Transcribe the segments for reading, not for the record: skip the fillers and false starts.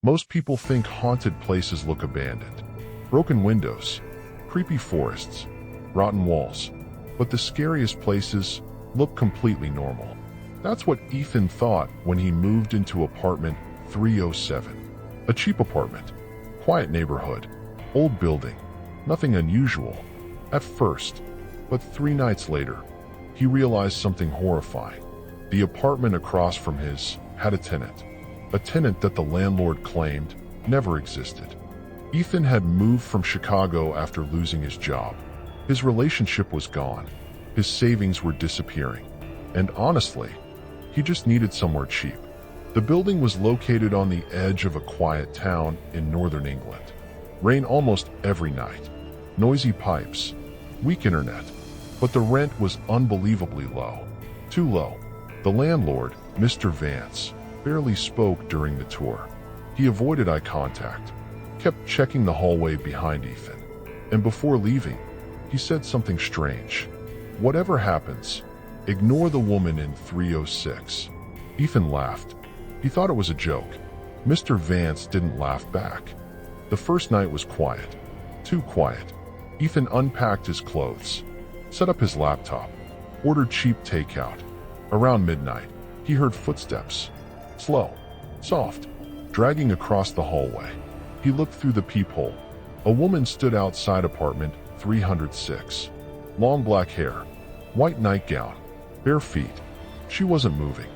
Most people think haunted places look abandoned. Broken windows, creepy forests, rotten walls. But the scariest places look completely normal. That's what Ethan thought when he moved into apartment 307. A cheap apartment, quiet neighborhood, old building, nothing unusual at first. But 3 nights later, he realized something horrifying. The apartment across from his had a tenant that the landlord claimed never existed. Ethan had moved from Chicago after losing his job. His relationship was gone. His savings were disappearing. And honestly, he just needed somewhere cheap. The building was located on the edge of a quiet town in northern England. Rain almost every night. Noisy pipes. Weak internet. But the rent was unbelievably low. Too low. The landlord, Mr. Vance, barely spoke during the tour. He avoided eye contact, kept checking the hallway behind Ethan. And before leaving, he said something strange. "Whatever happens, ignore the woman in 306. Ethan laughed. He thought it was a joke. Mr. Vance didn't laugh back. The first night was quiet. Too quiet. Ethan unpacked his clothes, set up his laptop, ordered cheap takeout. Around midnight, he heard footsteps. Slow, soft, dragging across the hallway. He looked through the peephole. A woman stood outside apartment 306. Long black hair, white nightgown, bare feet. She wasn't moving,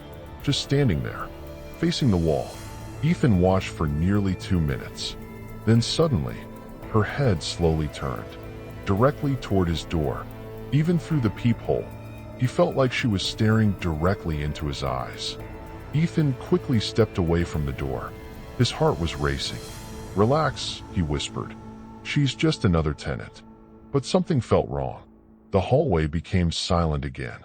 just standing there, facing the wall. Ethan watched for nearly 2 minutes. Then suddenly, her head slowly turned, directly toward his door. Even through the peephole, he felt like she was staring directly into his eyes. Ethan quickly stepped away from the door. His heart was racing. "Relax," he whispered. "She's just another tenant." But something felt wrong. The hallway became silent again.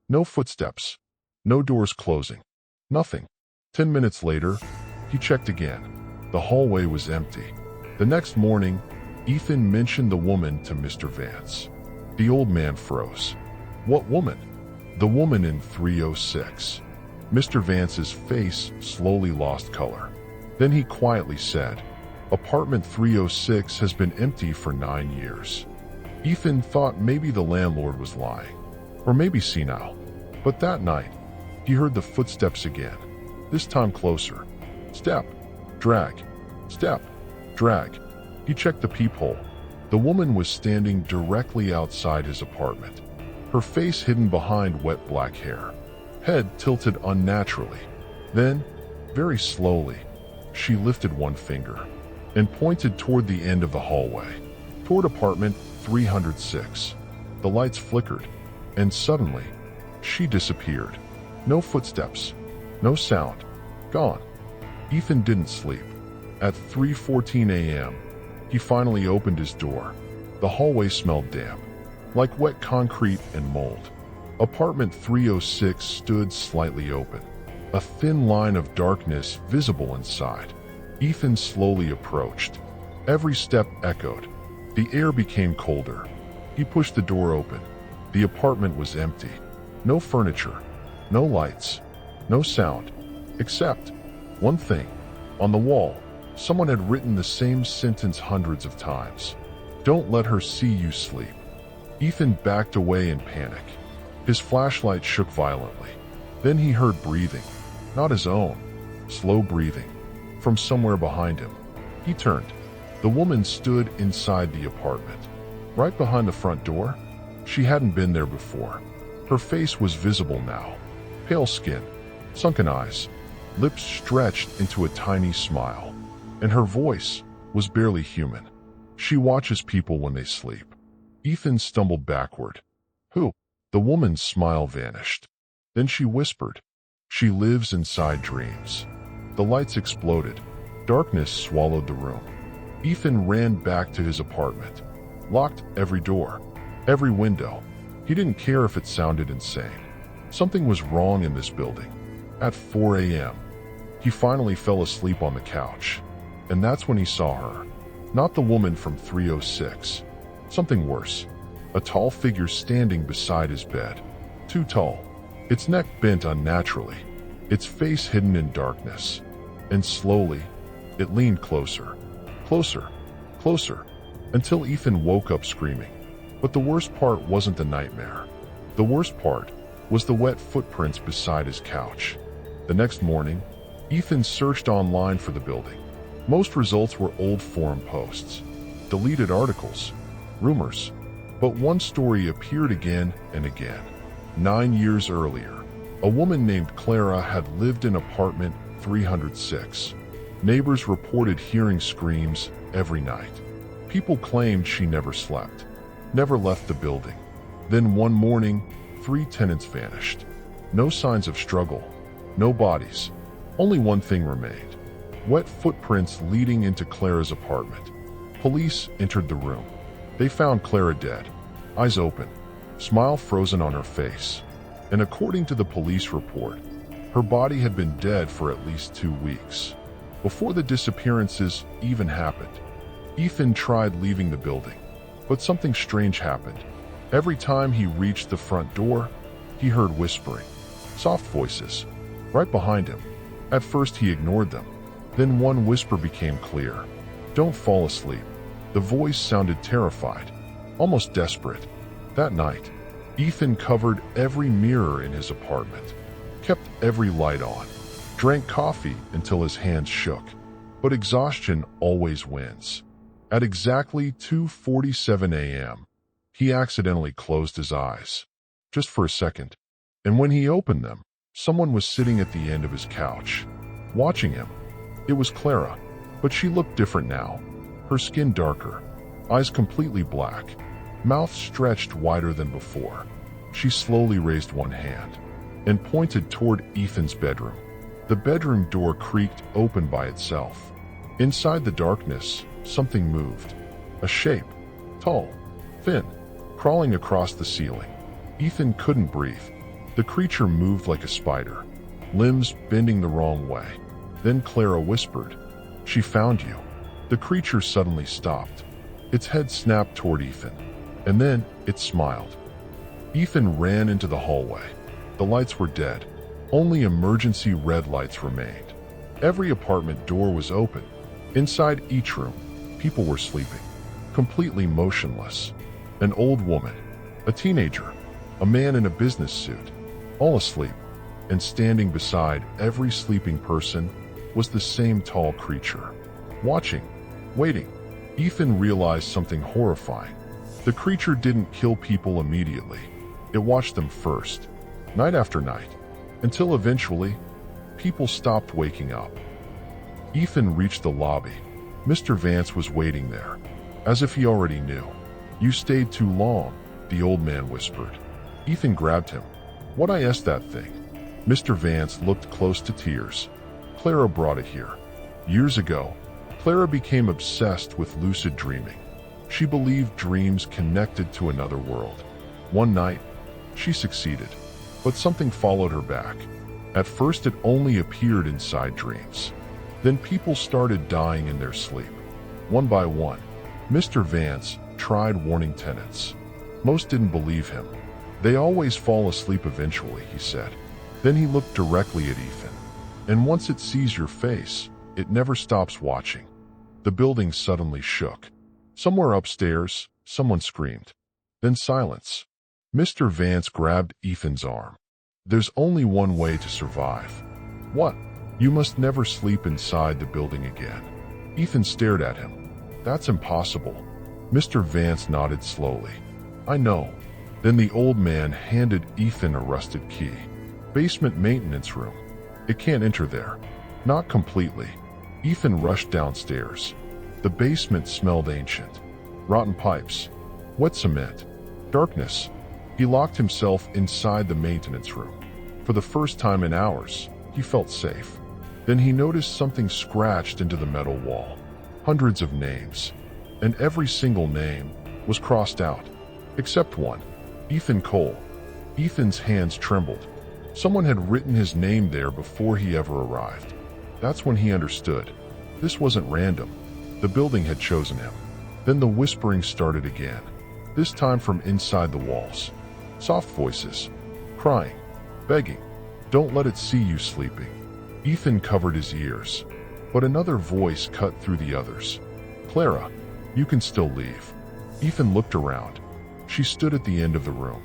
No footsteps. No doors closing. Nothing. 10 minutes later, he checked again. The hallway was empty. The next morning, Ethan mentioned the woman to Mr. Vance. The old man froze. "What woman?" "The woman in 306. Mr. Vance's face slowly lost color. Then he quietly said, "Apartment 306 has been empty for 9 years." Ethan thought maybe the landlord was lying, or maybe senile. But that night, he heard the footsteps again, this time closer. Step, drag, step, drag. He checked the peephole. The woman was standing directly outside his apartment, her face hidden behind wet black hair, head tilted unnaturally. Then, very slowly, she lifted one finger and pointed toward the end of the hallway, toward apartment 306. The lights flickered, and suddenly, she disappeared. No footsteps, no sound, gone. Ethan didn't sleep. At 3:14 a.m., he finally opened his door. The hallway smelled damp, like wet concrete and mold. Apartment 306 stood slightly open, a thin line of darkness visible inside. Ethan slowly approached. Every step echoed. The air became colder. He pushed the door open. The apartment was empty. No furniture, no lights, no sound, except one thing. On the wall, someone had written the same sentence hundreds of times. "Don't let her see you sleep." Ethan backed away in panic. His flashlight shook violently. Then he heard breathing, not his own, slow breathing, from somewhere behind him. He turned. The woman stood inside the apartment, right behind the front door. She hadn't been there before. Her face was visible now. Pale skin, sunken eyes, lips stretched into a tiny smile. And her voice was barely human. "She watches people when they sleep." Ethan stumbled backward. "Who?" The woman's smile vanished. Then she whispered, "She lives inside dreams." The lights exploded. Darkness swallowed the room. Ethan ran back to his apartment, locked every door, every window. He didn't care if it sounded insane. Something was wrong in this building. At 4 a.m., he finally fell asleep on the couch. And that's when he saw her. Not the woman from 306. Something worse. A tall figure standing beside his bed. Too tall. Its neck bent unnaturally. Its face hidden in darkness. And slowly, It leaned closer, closer, closer, until Ethan woke up screaming. But the worst part wasn't the nightmare. The worst part was the wet footprints beside his couch. The next morning, Ethan searched online for the building. Most results were old forum posts, deleted articles, rumors. But one story appeared again and again. 9 years earlier, a woman named Clara had lived in apartment 306. Neighbors reported hearing screams every night. People claimed she never slept, never left the building. Then one morning, 3 tenants vanished. No signs of struggle, no bodies. Only one thing remained: wet footprints leading into Clara's apartment. Police entered the room. They found Clara dead, eyes open, smile frozen on her face. And according to the police report, her body had been dead for at least 2 weeks. Before the disappearances even happened, Ethan tried leaving the building, but something strange happened. Every time he reached the front door, he heard whispering, soft voices, right behind him. At first he ignored them. Then one whisper became clear. "Don't fall asleep." The voice sounded terrified, almost desperate. That night, Ethan covered every mirror in his apartment, kept every light on, drank coffee until his hands shook. But exhaustion always wins. At exactly 2:47 a.m., he accidentally closed his eyes, just for a second. And when he opened them, someone was sitting at the end of his couch, watching him. It was Clara, but she looked different now. Her skin darker, eyes completely black, mouth stretched wider than before. She slowly raised one hand and pointed toward Ethan's bedroom. The bedroom door creaked open by itself. Inside the darkness, something moved. A shape, tall, thin, crawling across the ceiling. Ethan couldn't breathe. The creature moved like a spider, limbs bending the wrong way. Then Clara whispered, "She found you." The creature suddenly stopped. Its head snapped toward Ethan, and then it smiled. Ethan ran into the hallway. The lights were dead. Only emergency red lights remained. Every apartment door was open. Inside each room, people were sleeping, completely motionless. An old woman, a teenager, a man in a business suit, all asleep. And standing beside every sleeping person was the same tall creature, watching, waiting. Ethan realized something horrifying. The creature didn't kill people immediately. It watched them first, night after night, until eventually, people stopped waking up. Ethan reached the lobby. Mr. Vance was waiting there, as if he already knew. "You stayed too long," the old man whispered. Ethan grabbed him. "What I asked that thing?" Mr. Vance looked close to tears. "Clara brought it here. Years ago, Clara became obsessed with lucid dreaming. She believed dreams connected to another world. One night, she succeeded, but something followed her back. At first it only appeared inside dreams. Then people started dying in their sleep. One by one, Mr. Vance tried warning tenants. Most didn't believe him. "They always fall asleep eventually," he said. Then he looked directly at Ethan. "And once it sees your face, it never stops watching." The building suddenly shook. Somewhere upstairs, someone screamed. Then silence. Mr. Vance grabbed Ethan's arm. "There's only one way to survive." "What?" "You must never sleep inside the building again." Ethan stared at him. "That's impossible." Mr. Vance nodded slowly. "I know." Then the old man handed Ethan a rusted key. "Basement maintenance room. It can't enter there." "Not completely." Ethan rushed downstairs. The basement smelled ancient. Rotten pipes, wet cement, darkness. He locked himself inside the maintenance room. For the first time in hours, he felt safe. Then he noticed something scratched into the metal wall. Hundreds of names. And every single name was crossed out. Except one. Ethan Cole. Ethan's hands trembled. Someone had written his name there before he ever arrived. That's when he understood. This wasn't random. The building had chosen him. Then the whispering started again, this time from inside the walls. Soft voices, crying, begging, "Don't let it see you sleeping." Ethan covered his ears. But another voice cut through the others. "Clara, you can still leave." Ethan looked around. She stood at the end of the room,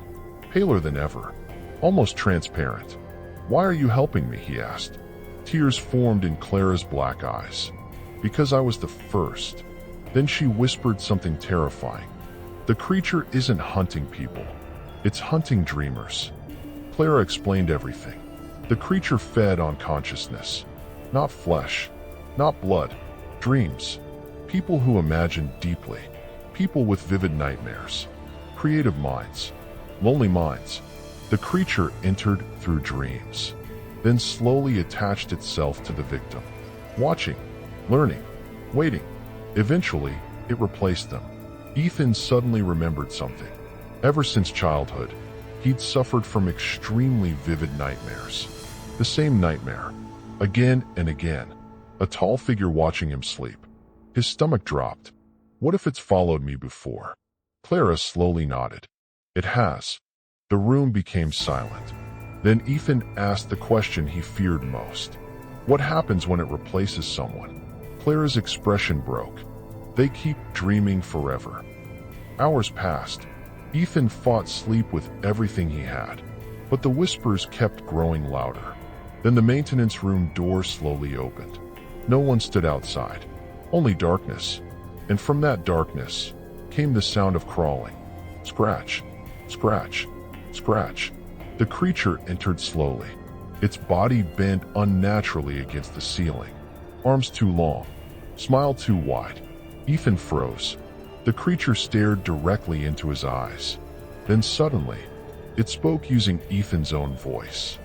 paler than ever, almost transparent. "Why are you helping me?" he asked. Tears formed in Clara's black eyes. "Because I was the first." Then she whispered something terrifying. "The creature isn't hunting people. It's hunting dreamers." Clara explained everything. The creature fed on consciousness. Not flesh, not blood, dreams. People who imagine deeply. People with vivid nightmares. Creative minds. Lonely minds. The creature entered through dreams, then slowly attached itself to the victim. Watching, learning, waiting. Eventually, it replaced them. Ethan suddenly remembered something. Ever since childhood, he'd suffered from extremely vivid nightmares. The same nightmare, again and again. A tall figure watching him sleep. His stomach dropped. "What if it's followed me before?" Clara slowly nodded. "It has." The room became silent. Then Ethan asked the question he feared most. "What happens when it replaces someone?" Clara's expression broke. "They keep dreaming forever." Hours passed. Ethan fought sleep with everything he had, but the whispers kept growing louder. Then the maintenance room door slowly opened. No one stood outside, only darkness. And from that darkness came the sound of crawling. Scratch, scratch, scratch. The creature entered slowly. Its body bent unnaturally against the ceiling. Arms too long, smile too wide. Ethan froze. The creature stared directly into his eyes. Then suddenly, it spoke using Ethan's own voice.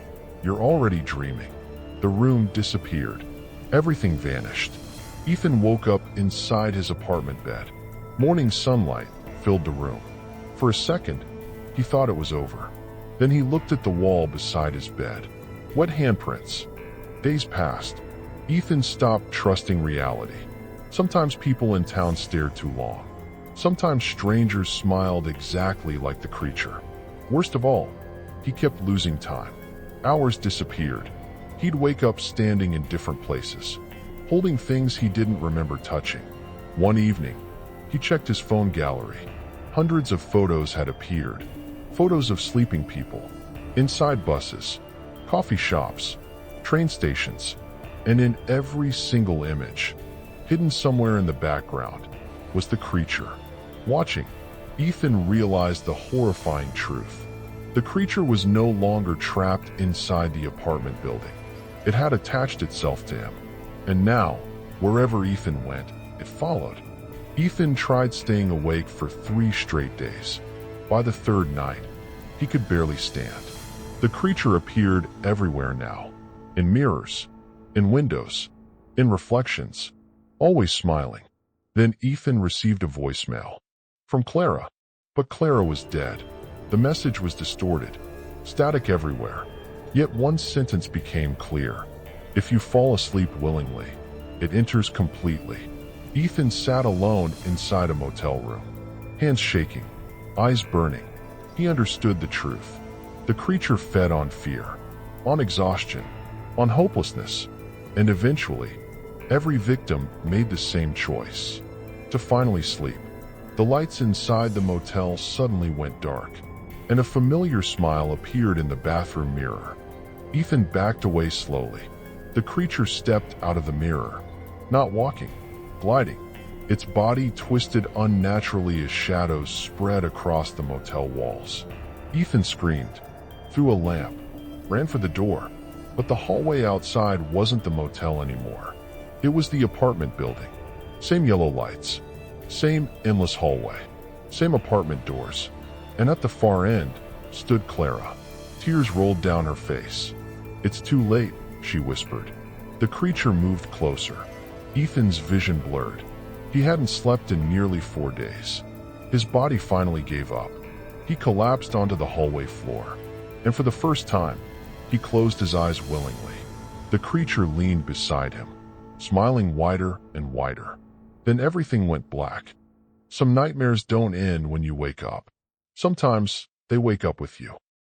"You're already dreaming." The room disappeared. Everything vanished. Ethan woke up inside his apartment bed. Morning sunlight filled the room. For a second, he thought it was over. Then he looked at the wall beside his bed. Wet handprints. Days passed. Ethan stopped trusting reality. Sometimes people in town stared too long. Sometimes strangers smiled exactly like the creature. Worst of all, he kept losing time. Hours disappeared. He'd wake up standing in different places, holding things he didn't remember touching. One evening, he checked his phone gallery. Hundreds of photos had appeared. Photos of sleeping people, inside buses, coffee shops, train stations, and in every single image, hidden somewhere in the background, was the creature. Watching, Ethan realized the horrifying truth. The creature was no longer trapped inside the apartment building. It had attached itself to him, and now, wherever Ethan went, it followed. Ethan tried staying awake for 3 straight days. By the 3rd night, he could barely stand. The creature appeared everywhere now, in mirrors, in windows, in reflections, always smiling. Then Ethan received a voicemail from Clara, but Clara was dead. The message was distorted, static everywhere. Yet one sentence became clear. "If you fall asleep willingly, it enters completely." Ethan sat alone inside a motel room, hands shaking, eyes burning. He understood the truth. The creature fed on fear, on exhaustion, on hopelessness, and eventually, every victim made the same choice: to finally sleep. The lights inside the motel suddenly went dark, and a familiar smile appeared in the bathroom mirror. Ethan backed away slowly. The creature stepped out of the mirror, not walking, gliding. Its body twisted unnaturally as shadows spread across the motel walls. Ethan screamed, threw a lamp, ran for the door, but the hallway outside wasn't the motel anymore. It was the apartment building. Same yellow lights, same endless hallway, same apartment doors. And at the far end stood Clara. Tears rolled down her face. "It's too late," she whispered. The creature moved closer. Ethan's vision blurred. He hadn't slept in nearly 4 days. His body finally gave up. He collapsed onto the hallway floor, and for the first time, he closed his eyes willingly. The creature leaned beside him, smiling wider and wider. Then everything went black. Some nightmares don't end when you wake up. Sometimes they wake up with you.